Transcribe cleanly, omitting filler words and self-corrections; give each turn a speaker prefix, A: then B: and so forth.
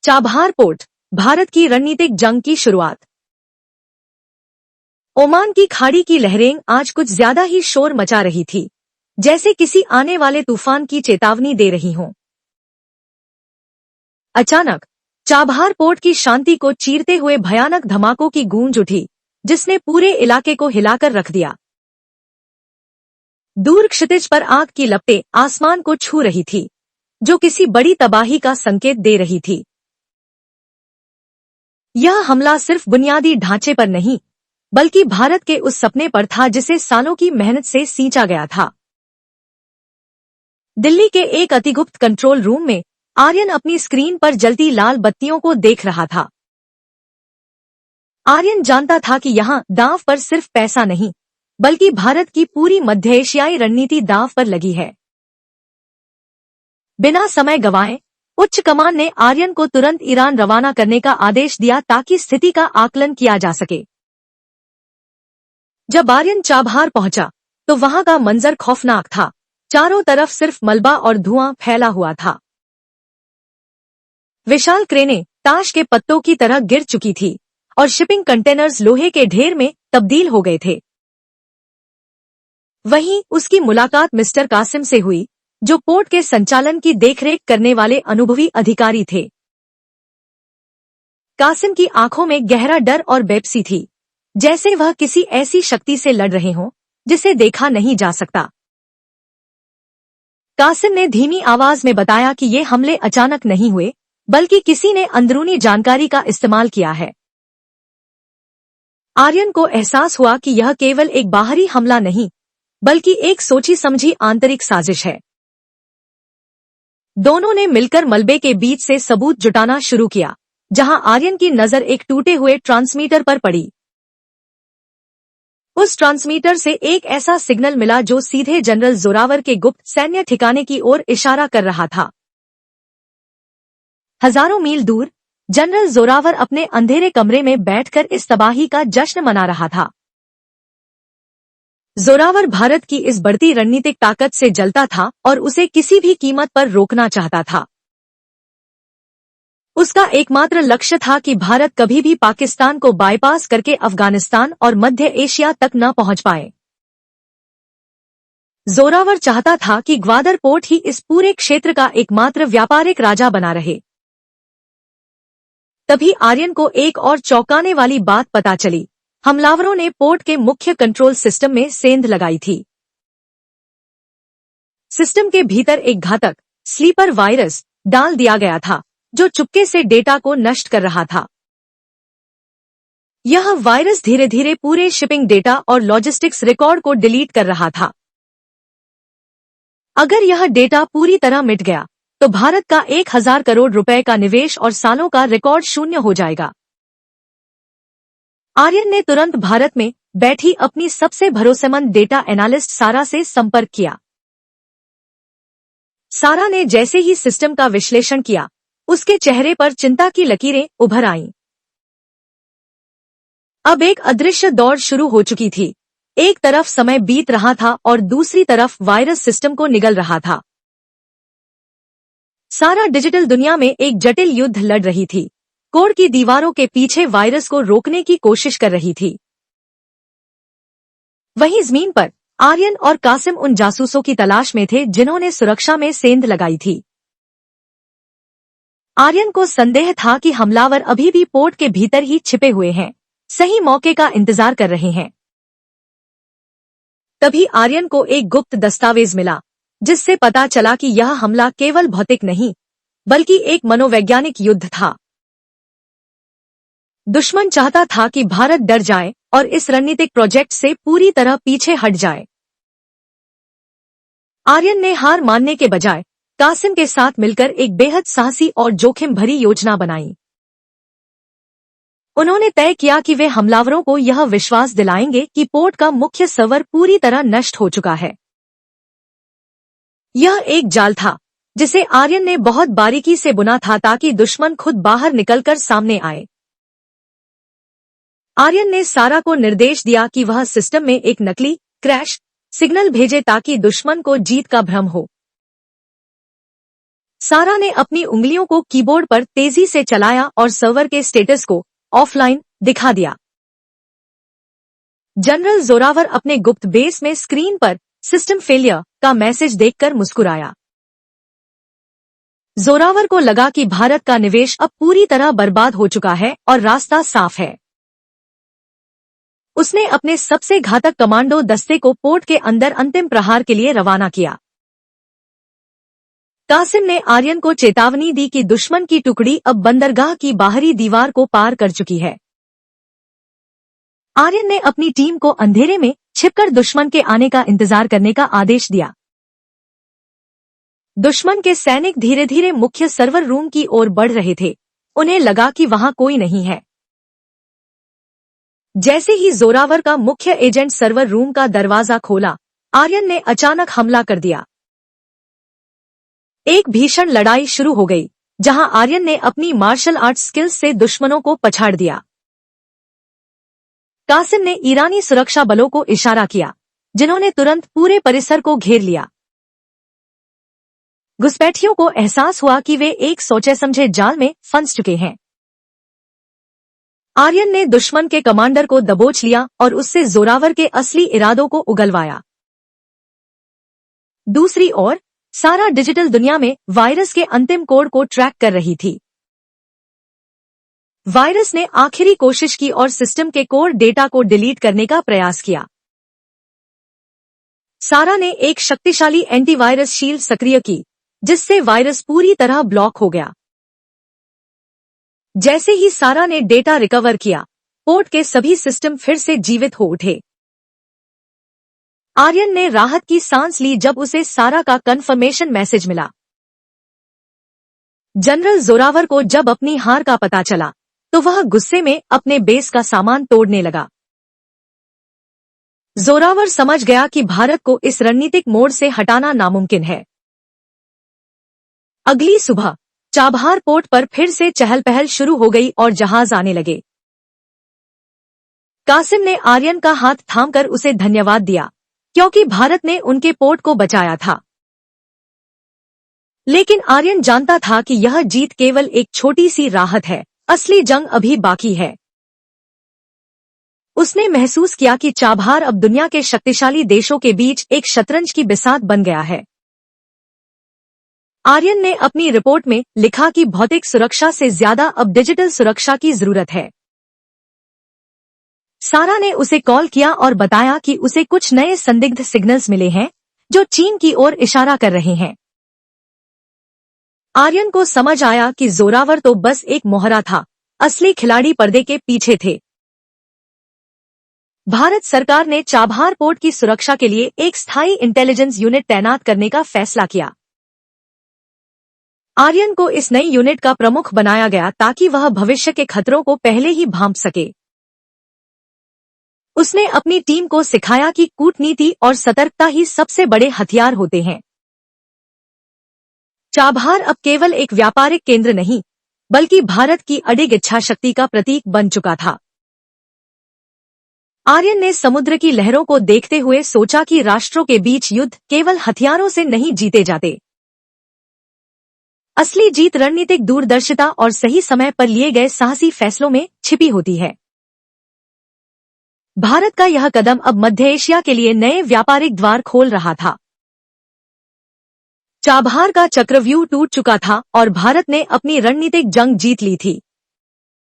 A: Chabahar port, Bharat की रणनीतिक जंग की शुरुआत। ओमान की खाड़ी की लहरें आज कुछ ज्यादा ही शोर मचा रही थी, जैसे किसी आने वाले तूफान की चेतावनी दे रही हों। अचानक चाबहार पोर्ट की शांति को चीरते हुए भयानक धमाकों की गूंज उठी, जिसने पूरे इलाके को हिलाकर रख दिया। दूर क्षितिज पर आग की लपटें आसमान को छू रही थी, जो किसी बड़ी तबाही का संकेत दे रही थी। यह हमला सिर्फ बुनियादी ढांचे पर नहीं, बल्कि भारत के उस सपने पर था जिसे सालों की मेहनत से सींचा गया था। दिल्ली के एक अतिगुप्त कंट्रोल रूम में आर्यन अपनी स्क्रीन पर जलती लाल बत्तियों को देख रहा था। आर्यन जानता था कि यहाँ दांव पर सिर्फ पैसा नहीं, बल्कि भारत की पूरी मध्य एशियाई रणनीति दांव पर लगी है। बिना समय गंवाए उच्च कमान ने आर्यन को तुरंत ईरान रवाना करने का आदेश दिया ताकि स्थिति का आकलन किया जा सके। जब आर्यन चाबहार पहुंचा, तो वहां का मंजर खौफनाक था। चारों तरफ सिर्फ मलबा और धुआं फैला हुआ था। विशाल क्रेनें ताश के पत्तों की तरह गिर चुकी थी और शिपिंग कंटेनर्स लोहे के ढेर में तब्दील हो गए थे। वहीं उसकी मुलाकात मिस्टर कासिम से हुई, जो पोर्ट के संचालन की देखरेख करने वाले अनुभवी अधिकारी थे। कासिम की आंखों में गहरा डर और बेबसी थी, जैसे वह किसी ऐसी शक्ति से लड़ रहे हों जिसे देखा नहीं जा सकता। कासिम ने धीमी आवाज में बताया कि ये हमले अचानक नहीं हुए, बल्कि किसी ने अंदरूनी जानकारी का इस्तेमाल किया है। आर्यन को एहसास हुआ कि यह केवल एक बाहरी हमला नहीं, बल्कि एक सोची समझी आंतरिक साजिश है। दोनों ने मिलकर मलबे के बीच से सबूत जुटाना शुरू किया, जहां आर्यन की नजर एक टूटे हुए ट्रांसमीटर पर पड़ी। उस ट्रांसमीटर से एक ऐसा सिग्नल मिला जो सीधे जनरल जोरावर के गुप्त सैन्य ठिकाने की ओर इशारा कर रहा था। हजारों मील दूर जनरल जोरावर अपने अंधेरे कमरे में बैठकर इस तबाही का जश्न मना रहा था। जोरावर भारत की इस बढ़ती रणनीतिक ताकत से जलता था और उसे किसी भी कीमत पर रोकना चाहता था। उसका एकमात्र लक्ष्य था कि भारत कभी भी पाकिस्तान को बाईपास करके अफगानिस्तान और मध्य एशिया तक न पहुंच पाए। जोरावर चाहता था कि ग्वादर पोर्ट ही इस पूरे क्षेत्र का एकमात्र व्यापारिक राजा बना रहे। तभी आर्यन को एक और चौंकाने वाली बात पता चली। हमलावरों ने पोर्ट के मुख्य कंट्रोल सिस्टम में सेंध लगाई थी। सिस्टम के भीतर एक घातक स्लीपर वायरस डाल दिया गया था, जो चुपके से डेटा को नष्ट कर रहा था। यह वायरस धीरे धीरे पूरे शिपिंग डेटा और लॉजिस्टिक्स रिकॉर्ड को डिलीट कर रहा था। अगर यह डेटा पूरी तरह मिट गया, तो भारत का 1000 करोड़ रुपए का निवेश और सालों का रिकॉर्ड शून्य हो जाएगा। आर्यन ने तुरंत भारत में बैठी अपनी सबसे भरोसेमंद डेटा एनालिस्ट सारा से संपर्क किया। सारा ने जैसे ही सिस्टम का विश्लेषण किया, उसके चेहरे पर चिंता की लकीरें उभर आईं। अब एक अदृश्य दौड़ शुरू हो चुकी थी। एक तरफ समय बीत रहा था और दूसरी तरफ वायरस सिस्टम को निगल रहा था। सारा डिजिटल दुनिया में एक जटिल युद्ध लड़ रही थी। कोड की दीवारों के पीछे वायरस को रोकने की कोशिश कर रही थी। वहीं जमीन पर आर्यन और कासिम उन जासूसों की तलाश में थे जिन्होंने सुरक्षा में सेंध लगाई थी। आर्यन को संदेह था कि हमलावर अभी भी पोर्ट के भीतर ही छिपे हुए हैं, सही मौके का इंतजार कर रहे हैं। तभी आर्यन को एक गुप्त दस्तावेज मिला, जिससे पता चला कि यह हमला केवल भौतिक नहीं, बल्कि एक मनोवैज्ञानिक युद्ध था। दुश्मन चाहता था कि भारत डर जाए और इस रणनीतिक प्रोजेक्ट से पूरी तरह पीछे हट जाए। आर्यन ने हार मानने के बजाय कासिम के साथ मिलकर एक बेहद साहसी और जोखिम भरी योजना बनाई। उन्होंने तय किया कि वे हमलावरों को यह विश्वास दिलाएंगे कि पोर्ट का मुख्य सर्वर पूरी तरह नष्ट हो चुका है। यह एक जाल था जिसे आर्यन ने बहुत बारीकी से बुना था ताकि दुश्मन खुद बाहर निकलकर सामने आए। आर्यन ने सारा को निर्देश दिया कि वह सिस्टम में एक नकली क्रैश सिग्नल भेजे ताकि दुश्मन को जीत का भ्रम हो। सारा ने अपनी उंगलियों को कीबोर्ड पर तेजी से चलाया और सर्वर के स्टेटस को ऑफलाइन दिखा दिया। जनरल जोरावर अपने गुप्त बेस में स्क्रीन पर सिस्टम फेलियर का मैसेज देखकर मुस्कुराया। जोरावर को लगा कि भारत का निवेश अब पूरी तरह बर्बाद हो चुका है और रास्ता साफ है। उसने अपने सबसे घातक कमांडो दस्ते को पोर्ट के अंदर अंतिम प्रहार के लिए रवाना किया। कासिम ने आर्यन को चेतावनी दी कि दुश्मन की टुकड़ी अब बंदरगाह की बाहरी दीवार को पार कर चुकी है। आर्यन ने अपनी टीम को अंधेरे में छिपकर दुश्मन के आने का इंतजार करने का आदेश दिया। दुश्मन के सैनिक धीरे धीरे मुख्य सर्वर रूम की ओर बढ़ रहे थे। उन्हें लगा कि वहां कोई नहीं है। जैसे ही जोरावर का मुख्य एजेंट सर्वर रूम का दरवाजा खोला, आर्यन ने अचानक हमला कर दिया। एक भीषण लड़ाई शुरू हो गई, जहां आर्यन ने अपनी मार्शल आर्ट स्किल्स से दुश्मनों को पछाड़ दिया। कासिम ने ईरानी सुरक्षा बलों को इशारा किया, जिन्होंने तुरंत पूरे परिसर को घेर लिया। घुसपैठियों को एहसास हुआ कि वे एक सोचे समझे जाल में फंस चुके हैं। आर्यन ने दुश्मन के कमांडर को दबोच लिया और उससे जोरावर के असली इरादों को उगलवाया। दूसरी ओर सारा डिजिटल दुनिया में वायरस के अंतिम कोड को ट्रैक कर रही थी। वायरस ने आखिरी कोशिश की और सिस्टम के कोर डेटा को डिलीट करने का प्रयास किया। सारा ने एक शक्तिशाली एंटीवायरस शील्ड सक्रिय की, जिससे वायरस पूरी तरह ब्लॉक हो गया। जैसे ही सारा ने डेटा रिकवर किया, पोर्ट के सभी सिस्टम फिर से जीवित हो उठे। आर्यन ने राहत की सांस ली जब उसे सारा का कंफर्मेशन मैसेज मिला। जनरल जोरावर को जब अपनी हार का पता चला, तो वह गुस्से में अपने बेस का सामान तोड़ने लगा। जोरावर समझ गया कि भारत को इस रणनीतिक मोड़ से हटाना नामुमकिन है। अगली सुबह चाबहार पोर्ट पर फिर से चहल पहल शुरू हो गई और जहाज आने लगे। कासिम ने आर्यन का हाथ थामकर उसे धन्यवाद दिया, क्योंकि भारत ने उनके पोर्ट को बचाया था। लेकिन आर्यन जानता था कि यह जीत केवल एक छोटी सी राहत है, असली जंग अभी बाकी है। उसने महसूस किया कि चाबहार अब दुनिया के शक्तिशाली देशों के बीच एक शतरंज की बिसात बन गया है। आर्यन ने अपनी रिपोर्ट में लिखा कि भौतिक सुरक्षा से ज्यादा अब डिजिटल सुरक्षा की जरूरत है। सारा ने उसे कॉल किया और बताया कि उसे कुछ नए संदिग्ध सिग्नल्स मिले हैं, जो चीन की ओर इशारा कर रहे हैं। आर्यन को समझ आया कि जोरावर तो बस एक मोहरा था, असली खिलाड़ी पर्दे के पीछे थे। भारत सरकार ने चाबहार पोर्ट की सुरक्षा के लिए एक स्थायी इंटेलिजेंस यूनिट तैनात करने का फैसला किया। आर्यन को इस नई यूनिट का प्रमुख बनाया गया ताकि वह भविष्य के खतरों को पहले ही भांप सके। उसने अपनी टीम को सिखाया कि कूटनीति और सतर्कता ही सबसे बड़े हथियार होते हैं। चाबहार अब केवल एक व्यापारिक केंद्र नहीं, बल्कि भारत की अडिग इच्छाशक्ति का प्रतीक बन चुका था। आर्यन ने समुद्र की लहरों को देखते हुए सोचा कि राष्ट्रों के बीच युद्ध केवल हथियारों से नहीं जीते जाते। असली जीत रणनीतिक दूरदर्शिता और सही समय पर लिए गए साहसी फैसलों में छिपी होती है। भारत का यह कदम अब मध्य एशिया के लिए नए व्यापारिक द्वार खोल रहा था। चाबहार का चक्रव्यूह टूट चुका था और भारत ने अपनी रणनीतिक जंग जीत ली थी।